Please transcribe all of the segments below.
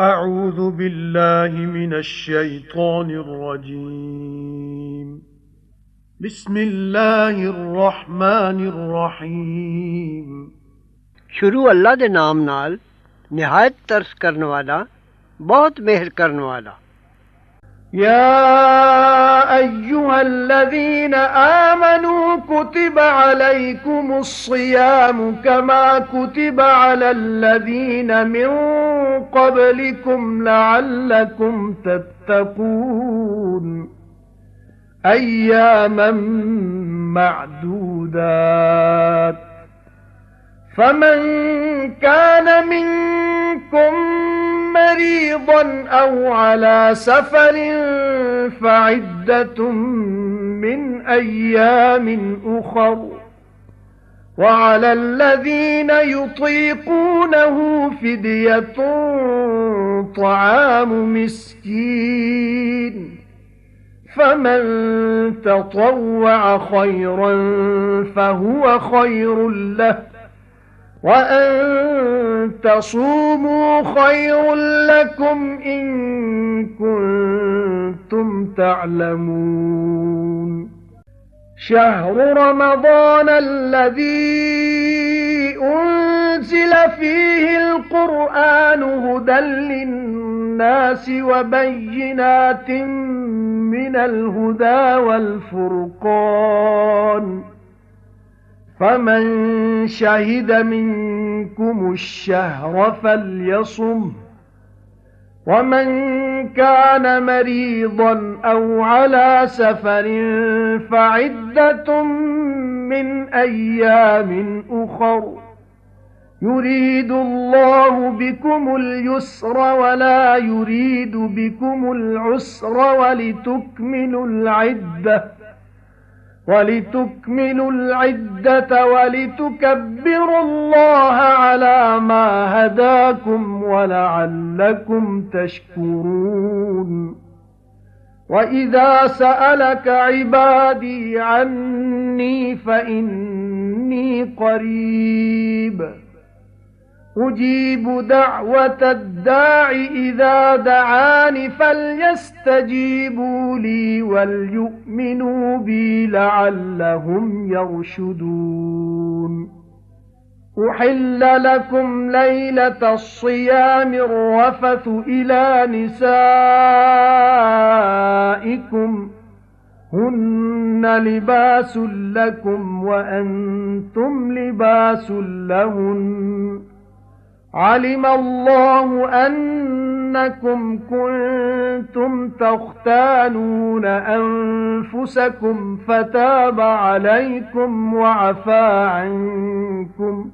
أعوذ بالله من الشيطان الرجيم بسم الله الرحمن الرحيم शुरू अल्लाह दे नाम नाल निहायत तरस करने वाला बहुत मेहर करने वाला। يا أيها الذين آمنوا كتب عليكم الصيام كما كتب على الذين من قبلكم لعلكم تتقون أياما معدودات فمن كان منكم مريضا أو على سفر فعدة من أيام أخر وعلى الذين يطيقونه فدية طعام مسكين فمن تطوع خيرا فهو خير له وأن تصوموا خير لكم إن كنتم تعلمون شهر رمضان الذي أنزل فيه القرآن هدى للناس وبينات من الهدى والفرقان فمن شهد منكم الشهر فليصم ومن كان مريضا أو على سفر فعدة من أيام أخر يريد الله بكم اليسر ولا يريد بكم العسر ولتكملوا العدة ولتكبروا الله على ما هداكم ولعلكم تشكرون وإذا سألك عبادي عني فإني قريب أجيب دعوة الداع إذا دعان فليستجيبوا لي وليؤمنوا بي لعلهم يرشدون أحل لكم ليلة الصيام الرفث إلى نسائكم هن لباس لكم وأنتم لباس لهن علم الله أنكم كنتم تختانون أنفسكم فتاب عليكم وعفى عنكم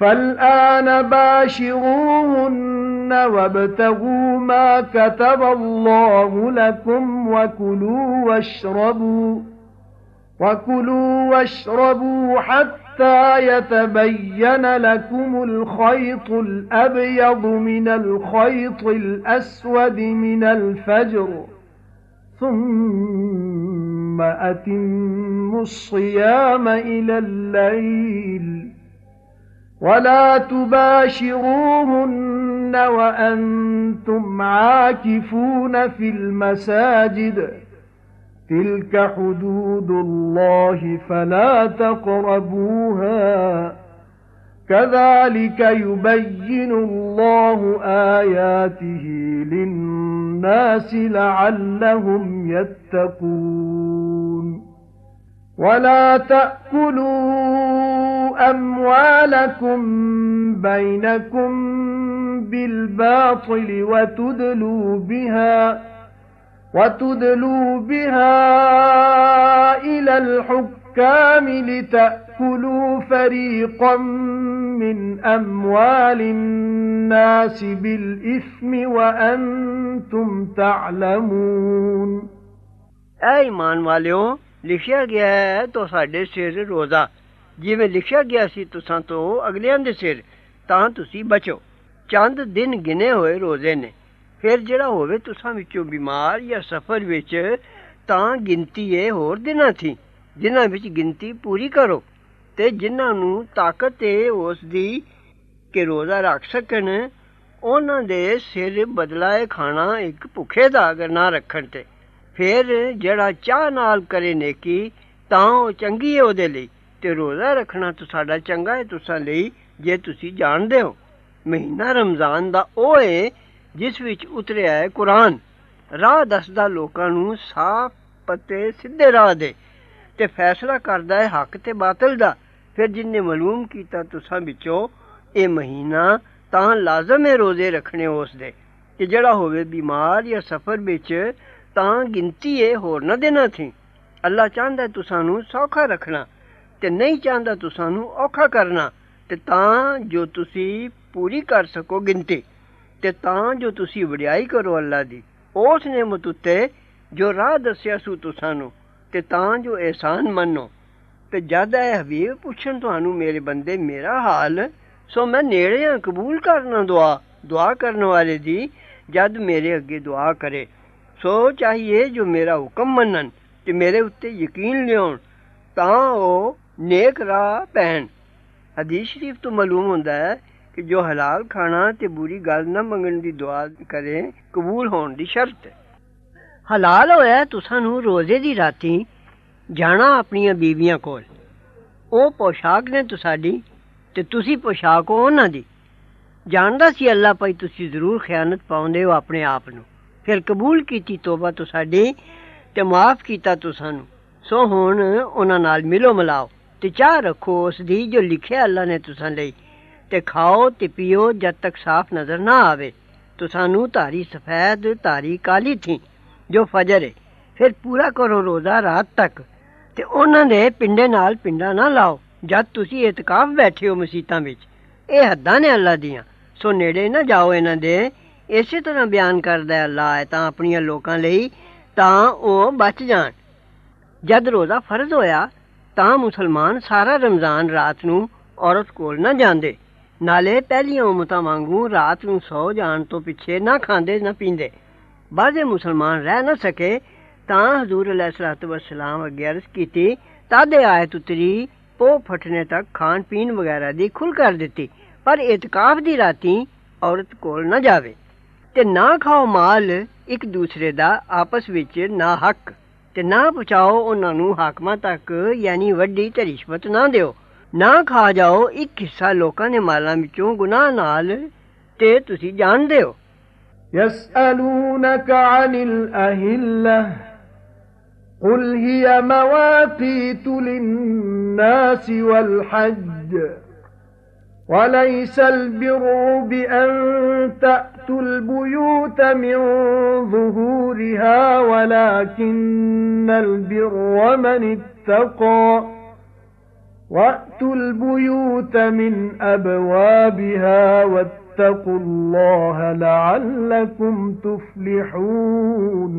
فالآن باشروهن وابتغوا ما كتب الله لكم وكلوا واشربوا حتى يتبين لكم الخيط الأبيض من الخيط الأسود من الفجر ثم أتموا الصيام إلى الليل ولا تباشروهن وأنتم عاكفون في المساجد تلك حدود الله فلا تقربوها كذلك يبين الله آياته للناس لعلهم يتقون ولا تأكلوا أموالكم بينكم بالباطل وتدلوا بها إلى الحكام لتأكلوا فريقا من أموال الناس بالإثم وأنتم تعلمون ऐ ईमान वालिओ लिखिया गया है तो साडे सिर रोज़ा जिवें लिखिया गया सी तुसां तो अगलियां दे सिर तां तुसी बचो चंद दिन गिने होए रोज़े ने फिर ਜਿਹੜਾ ਹੋਵੇ ਤੁਸਾਂ ਵਿੱਚੋਂ ਬਿਮਾਰ ਜਾਂ ਸਫ਼ਰ ਵਿੱਚ ਤਾਂ ਗਿਣਤੀ ਇਹ ਹੋਰ ਦਿਨਾਂ ਥੀ ਜਿਨ੍ਹਾਂ ਵਿੱਚ ਗਿਣਤੀ ਪੂਰੀ ਕਰੋ ਤੇ ਜਿਨ੍ਹਾਂ ਨੂੰ ਤਾਕਤ ਹੈ ਉਸ ਦੀ ਕਿ ਰੋਜ਼ਾ ਰੱਖ ਸਕਣ ਉਹਨਾਂ ਦੇ ਸਿਰ ਬਦਲਾਏ ਖਾਣਾ ਇੱਕ ਭੁੱਖੇ ਦਾ ਅਗਰ ਨਾ ਰੱਖਣ ਤੇ। ਫਿਰ ਜਿਹੜਾ ਚਾਹ ਨਾਲ ਕਰੇ ਨੇਕੀ ਤਾਂ ਉਹ ਚੰਗੀ ਹੈ ਉਹਦੇ ਲਈ, ਤੇ ਰੋਜ਼ਾ ਰੱਖਣਾ ਤੁਹਾਡਾ ਚੰਗਾ ਹੈ ਤੁਸਾਂ ਲਈ ਜੇ ਤੁਸੀਂ ਜਾਣਦੇ ਹੋ। ਮਹੀਨਾ ਰਮਜ਼ਾਨ ਦਾ ਉਹ ਹੈ ਜਿਸ ਵਿੱਚ ਉਤਰਿਆ ਹੈ ਕੁਰਾਨ, ਰਾਹ ਦੱਸਦਾ ਲੋਕਾਂ ਨੂੰ ਸਾਫ਼ ਪਤੇ ਸਿੱਧੇ ਰਾਹ ਦੇ, ਤੇ ਫੈਸਲਾ ਕਰਦਾ ਹੈ ਹੱਕ ਤੇ ਬਾਤਲ ਦਾ। ਫਿਰ ਜਿਨਨੇ ਮਾਲੂਮ ਕੀਤਾ ਤੁਸਾਂ ਵਿੱਚੋਂ ਇਹ ਮਹੀਨਾ ਤਾਂ ਲਾਜ਼ਮ ਹੈ ਰੋਜ਼ੇ ਰੱਖਣੇ ਉਸ ਦੇ, ਕਿ ਜਿਹੜਾ ਹੋਵੇ ਬਿਮਾਰ ਜਾਂ ਸਫ਼ਰ ਵਿੱਚ ਤਾਂ ਗਿਣਤੀ ਹੈ ਹੋਰ ਨਾ ਦੇਣਾ ਥੀ। ਅੱਲਾ ਚਾਹੁੰਦਾ ਤੁਸਾਂ ਨੂੰ ਸੌਖਾ ਰੱਖਣਾ ਤੇ ਨਹੀਂ ਚਾਹੁੰਦਾ ਤੁਸਾਂ ਨੂੰ ਔਖਾ ਕਰਨਾ, ਤੇ ਤਾਂ ਜੋ ਤੁਸੀਂ ਪੂਰੀ ਕਰ ਸਕੋ ਗਿਣਤੀ, ਤੇ ਤਾਂ ਜੋ ਤੁਸੀਂ ਵਡਿਆਈ ਕਰੋ ਅੱਲਾ ਦੀ ਉਸ ਨਿਮਤ ਉੱਤੇ ਜੋ ਰਾਹ ਦੱਸਿਆ ਸੂ ਤੁਸਾਂ ਨੂੰ, ਤੇ ਤਾਂ ਜੋ ਅਹਿਸਾਨ ਮੰਨੋ। ਤੇ ਜਦ ਇਹ ਹਬੀਬ ਪੁੱਛਣ ਤੁਹਾਨੂੰ ਮੇਰੇ ਬੰਦੇ ਮੇਰਾ ਹਾਲ, ਸੋ ਮੈਂ ਨੇੜੇ ਹਾਂ ਕਬੂਲ ਕਰਨਾ ਦੁਆ ਕਰਨ ਵਾਲੇ ਦੀ ਜਦ ਮੇਰੇ ਅੱਗੇ ਦੁਆ ਕਰੇ। ਸੋ ਚਾਹੀਏ ਜੋ ਮੇਰਾ ਹੁਕਮ ਮੰਨਣ ਤੇ ਮੇਰੇ ਉੱਤੇ ਯਕੀਨ ਲਿਆਉਣ ਤਾਂ ਉਹ ਨੇਕ ਰਾਹ ਪੈਣ। ਹਦੀਸ ਸ਼ਰੀਫ ਤੋਂ ਮਾਲੂਮ ਹੁੰਦਾ ਹੈ ਕਿ ਜੋ ਹਲਾਲ ਖਾਣਾ ਤੇ ਬੁਰੀ ਗੱਲ ਨਾ ਮੰਗਣ ਦੀ ਦੁਆ ਕਰੇ ਕਬੂਲ ਹੋਣ ਦੀ ਸ਼ਰਤ ਹੈ। ਹਲਾਲ ਹੋਇਆ ਤੁਸਾਂ ਨੂੰ ਰੋਜ਼ੇ ਦੀ ਰਾਤੀ ਜਾਣਾ ਆਪਣੀਆਂ ਬੀਵੀਆਂ ਕੋਲ, ਉਹ ਪੋਸ਼ਾਕ ਨੇ ਤੁਹਾਡੀ ਤੇ ਤੁਸੀਂ ਪੋਸ਼ਾਕ ਹੋ ਉਹਨਾਂ ਦੀ। ਜਾਣਦਾ ਸੀ ਅੱਲਾ ਭਾਈ ਤੁਸੀਂ ਜ਼ਰੂਰ ਖਿਆਨਤ ਪਾਉਂਦੇ ਹੋ ਆਪਣੇ ਆਪ ਨੂੰ, ਫਿਰ ਕਬੂਲ ਕੀਤੀ ਤੋਬਾ ਤੁਹਾਡੀ ਤੇ ਮਾਫ਼ ਕੀਤਾ ਤੁਸਾਂ ਨੂੰ। ਸੋ ਹੁਣ ਉਹਨਾਂ ਨਾਲ ਮਿਲੋ ਮਿਲਾਓ ਤੇ ਚਾਹ ਰੱਖੋ ਉਸ ਦੀ ਜੋ ਲਿਖਿਆ ਅੱਲਾ ਨੇ ਤੁਸਾਂ ਲਈ, ਤੇ ਖਾਓ ਤੇ ਪੀਓ ਜਦ ਤੱਕ ਸਾਫ਼ ਨਜ਼ਰ ਨਾ ਆਵੇ ਤੁਸਾਂ ਨੂੰ ਧਾਰੀ ਸਫੈਦ ਧਾਰੀ ਕਾਲੀ ਥੀ ਜੋ ਫਜਰ ਹੈ। ਫਿਰ ਪੂਰਾ ਕਰੋ ਰੋਜ਼ਾ ਰਾਤ ਤੱਕ, ਤੇ ਉਹਨਾਂ ਦੇ ਪਿੰਡੇ ਨਾਲ ਪਿੰਡਾ ਨਾ ਲਾਓ ਜਦ ਤੁਸੀਂ ਇਤਕਾਫ ਬੈਠੇ ਹੋ ਮਸੀਤਾਂ ਵਿੱਚ। ਇਹ ਹੱਦਾਂ ਨੇ ਅੱਲਾ ਦੀਆਂ, ਸੋ ਨੇੜੇ ਨਾ ਜਾਓ ਇਹਨਾਂ ਦੇ। ਇਸੇ ਤਰ੍ਹਾਂ ਬਿਆਨ ਕਰਦਾ ਅੱਲਾ ਹੈ ਤਾਂ ਆਪਣੀਆਂ ਲੋਕਾਂ ਲਈ ਤਾਂ ਉਹ ਬਚ ਜਾਣ। ਜਦ ਰੋਜ਼ਾ ਫਰਜ਼ ਹੋਇਆ ਤਾਂ ਮੁਸਲਮਾਨ ਸਾਰਾ ਰਮਜ਼ਾਨ ਰਾਤ ਨੂੰ ਔਰਤ ਕੋਲ ਨਾ ਜਾਂਦੇ, ਨਾਲੇ ਪਹਿਲੀਆਂ ਉਮਤਾਂ ਵਾਂਗੂ ਰਾਤ ਨੂੰ ਸੌ ਜਾਣ ਤੋਂ ਪਿੱਛੇ ਨਾ ਖਾਂਦੇ ਨਾ ਪੀਂਦੇ। ਬਾਅਦ ਮੁਸਲਮਾਨ ਰਹਿ ਨਾ ਸਕੇ ਤਾਂ ਹਜ਼ੂਰ ਅਲੈਹਿਸਸਲਾਤੁ ਵਸਲਾਮ ਅੱਗੇ ਅਰਜ਼ ਕੀਤੀ, ਤਦ ਆਇਤ ਉਤਰੀ ਪੋਹ ਫਟਣੇ ਤੱਕ ਖਾਣ ਪੀਣ ਵਗੈਰਾ ਦੀ ਖੁੱਲ੍ਹ ਕਰ ਦਿੱਤੀ, ਪਰ ਇਤਕਾਫ ਦੀ ਰਾਤੀ ਔਰਤ ਕੋਲ ਨਾ ਜਾਵੇ। ਤੇ ਨਾ ਖਾਓ ਮਾਲ ਇੱਕ ਦੂਸਰੇ ਦਾ ਆਪਸ ਵਿੱਚ ਨਾ ਹੱਕ, ਤੇ ਨਾ ਪਹੁੰਚਾਓ ਉਹਨਾਂ ਨੂੰ ਹਾਕਮਾਂ ਤੱਕ, ਯਾਨੀ ਵੱਡੀ ਤੇ ਰਿਸ਼ਵਤ ਨਾ ਦਿਓ। ਨਾ ਖਾ ਜਾਓ ਇੱਕ ਹਿੱਸਾ ਲੋਕਾਂ ਦੇ ਮਾਲਾਂ ਵਿੱਚੋਂ ਗੁਨਾਹ ਨਾਲ, ਤੇ ਤੁਸੀਂ ਜਾਣਦੇ ਹੋ। يسألونك عن الأهلة قل هي مواقيت للناس والحج وليس البر بأن تأتوا البيوت من ظهورها ولكن البر من اتقى وأتوا البيوت من أبوابها واتقوا الله لعلكم تفلحون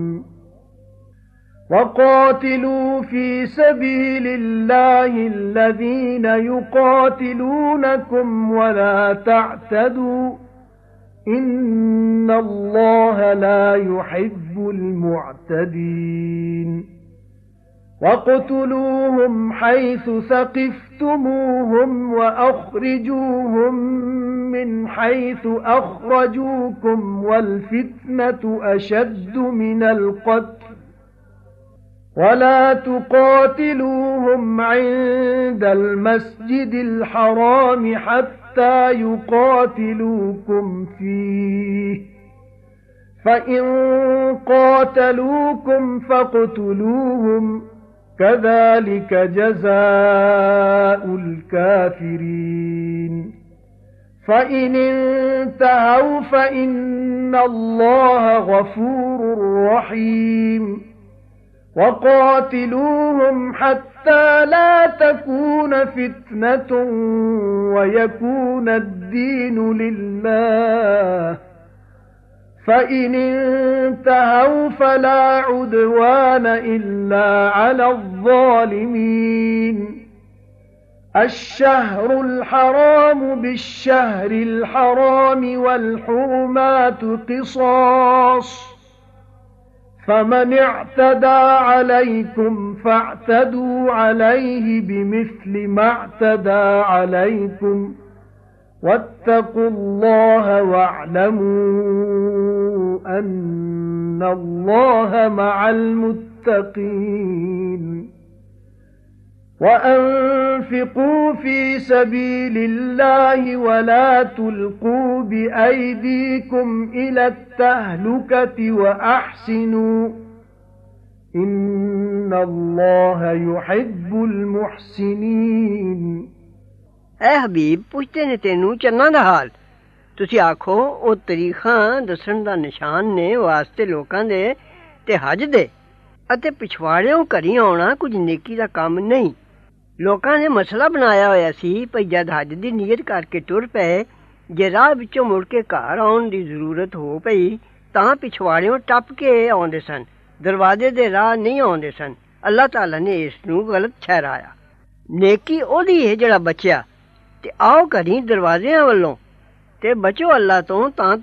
وقاتلوا في سبيل الله الذين يقاتلونكم ولا تعتدوا إن الله لا يحب المعتدين وَاقْتُلُوهُمْ حَيْثُ ثَقِفْتُمُوهُمْ وَأَخْرِجُوهُمْ مِنْ حَيْثُ أَخْرَجُوكُمْ وَالْفِتْنَةُ أَشَدُّ مِنَ الْقَتْلِ وَلَا تُقَاتِلُوهُمْ عِندَ الْمَسْجِدِ الْحَرَامِ حَتَّى يُقَاتِلُوكُمْ فِيهِ فَإِن قَاتَلُوكُمْ فَاقْتُلُوهُمْ كَذَلِكَ جَزَاءُ الْكَافِرِينَ فَإِنِ انتَهَوْا فَإِنَّ اللَّهَ غَفُورٌ رَّحِيمٌ وَقَاتِلُوهُمْ حَتَّى لَا تَكُونَ فِتْنَةٌ وَيَكُونَ الدِّينُ لِلَّهِ فَإِنِ انتهوا فَلَا عُدْوَانَ إِلَّا عَلَى الظَّالِمِينَ الشَّهْرُ الْحَرَامُ بِالشَّهْرِ الْحَرَامِ وَالْحُرُمَاتُ قِصَاصٌ فَمَنِ اعْتَدَى عَلَيْكُمْ فَاعْتَدُوا عَلَيْهِ بِمِثْلِ مَا اعْتَدَى عَلَيْكُمْ واتقوا الله واعلموا أن الله مع المتقين وأنفقوا في سبيل الله ولا تلقوا بأيديكم إلى التهلكة وأحسنوا إن الله يحب المحسنين اے حبیب ਪੁੱਛਦੇ ਨੇ ਤੈਨੂੰ ਚੰਨਾਂ ਦਾ ਹਾਲ ਤੁਸੀਂ ਆਖੋ ਉਹ ਤਰੀਖਾਂ ਦੱਸਣ ਦਾ ਨਿਸ਼ਾਨ ਨੇ ਵਾਸਤੇ ਲੋਕਾਂ ਦੇ ਤੇ ਹਜ ਦੇ ਅਤੇ ਪਿਛਵਾੜਿਓਂ ਘਰੀ ਆਉਣਾ ਕੁਝ ਨੇਕੀ ਦਾ ਕੰਮ ਨਹੀਂ ਲੋਕਾਂ ਨੇ ਮਸਲਾ ਬਣਾਇਆ ਹੋਇਆ ਸੀ ਭਈ ਜਦ ਹਜ ਦੀ ਨੀਅਤ ਕਰਕੇ ਟੁਰ ਪਏ ਜੇ ਰਾਹ ਵਿੱਚੋਂ ਮੁੜ ਕੇ ਘਰ ਆਉਣ ਦੀ ਜ਼ਰੂਰਤ ਹੋ ਪਈ ਤਾਂ ਪਿਛਵਾੜਿਓਂ ਟੱਪ ਕੇ ਆਉਂਦੇ ਸਨ ਦਰਵਾਜ਼ੇ ਦੇ ਰਾਹ ਨਹੀਂ ਆਉਂਦੇ ਸਨ ਅੱਲਾਹ ਤਾਲਾ ਨੇ ਇਸ ਨੂੰ ਗਲਤ ਠਹਿਰਾਇਆ ਨੇਕੀ ਉਹਦੀ ਹੈ ਜਿਹੜਾ ਬਚਿਆ ਤੇ ਆਓ ਘਰੀ ਦਰਵਾਜ਼ਿਆਂ ਵੱਲੋਂ ਤੇ ਬਚੋ ਅੱਲਾਹ ਤੋਂ ਤਾਂ